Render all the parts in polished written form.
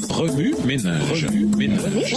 Remue ménage. Remue ménage.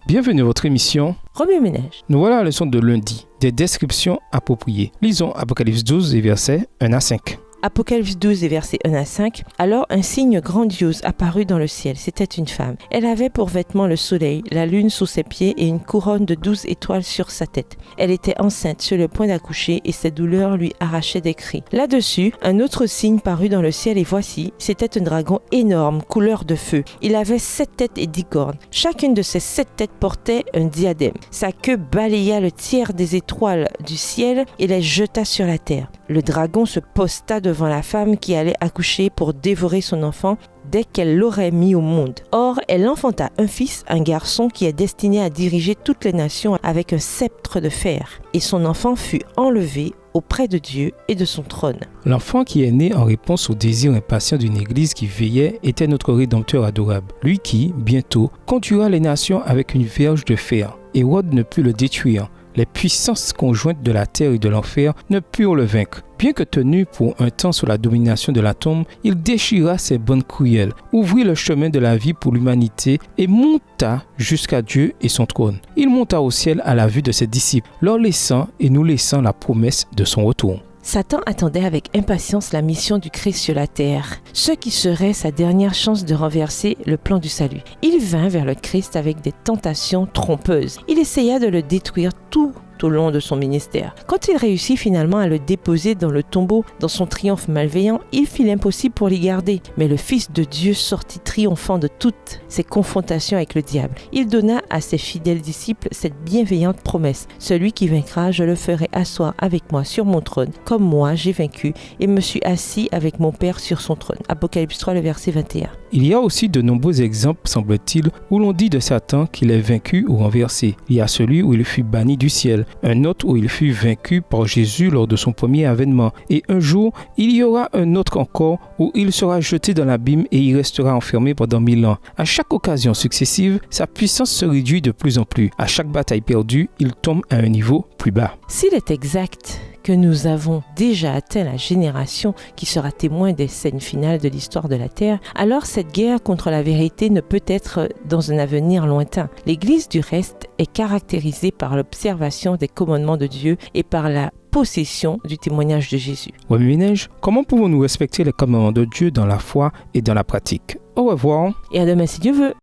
Bienvenue à votre émission Remue ménage. Nous voilà à la leçon de lundi, des descriptions appropriées. Lisons Apocalypse 12 et versets 1 à 5. Apocalypse 12 et versets 1 à 5. Alors un signe grandiose apparut dans le ciel. C'était une femme. Elle avait pour vêtement le soleil, la lune sous ses pieds et une couronne de 12 étoiles sur sa tête. Elle était enceinte sur le point d'accoucher et ses douleurs lui arrachaient des cris. Là-dessus, un autre signe parut dans le ciel et voici, c'était un dragon énorme, couleur de feu. Il avait 7 têtes et 10 cornes. Chacune de ces 7 têtes portait un diadème. Sa queue balaya le tiers des étoiles du ciel et les jeta sur la terre. Le dragon se posta devant la femme qui allait accoucher pour dévorer son enfant dès qu'elle l'aurait mis au monde. Or, elle enfanta un fils, un garçon qui est destiné à diriger toutes les nations avec un sceptre de fer. Et son enfant fut enlevé auprès de Dieu et de son trône. L'enfant qui est né en réponse au désir impatient d'une église qui veillait était notre Rédempteur adorable. Lui qui, bientôt, conduira les nations avec une verge de fer. Hérode ne put le détruire. Les puissances conjointes de la terre et de l'enfer ne purent le vaincre. Bien que tenu pour un temps sous la domination de la tombe, il déchira ses bonnes cruelles, ouvrit le chemin de la vie pour l'humanité et monta jusqu'à Dieu et son trône. Il monta au ciel à la vue de ses disciples, leur laissant et nous laissant la promesse de son retour. Satan attendait avec impatience la mission du Christ sur la terre, ce qui serait sa dernière chance de renverser le plan du salut. Il vint vers le Christ avec des tentations trompeuses. Il essaya de le détruire tout au long de son ministère. Quand il réussit finalement à le déposer dans le tombeau, dans son triomphe malveillant, il fit l'impossible pour l'y garder. Mais le Fils de Dieu sortit triomphant de toutes ses confrontations avec le diable. Il donna à ses fidèles disciples cette bienveillante promesse. Celui qui vaincra, je le ferai asseoir avec moi sur mon trône, comme moi j'ai vaincu et me suis assis avec mon Père sur son trône. Apocalypse 3, le verset 21. Il y a aussi de nombreux exemples, semble-t-il, où l'on dit de Satan qu'il est vaincu ou renversé. Il y a celui où il fut banni du ciel, un autre où il fut vaincu par Jésus lors de son premier avènement, et un jour, il y aura un autre encore où il sera jeté dans l'abîme et y restera enfermé pendant 1000 ans. À chaque occasion successive, sa puissance se réduit de plus en plus. À chaque bataille perdue, il tombe à un niveau plus bas. S'il est exact que nous avons déjà atteint la génération qui sera témoin des scènes finales de l'histoire de la Terre, alors cette guerre contre la vérité ne peut être dans un avenir lointain. L'Église, du reste, est caractérisée par l'observation des commandements de Dieu et par la possession du témoignage de Jésus. Remue ménage, comment pouvons-nous respecter les commandements de Dieu dans la foi et dans la pratique? Au revoir. Et à demain si Dieu veut.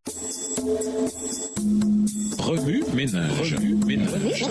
Remue ménage. Remue ménage.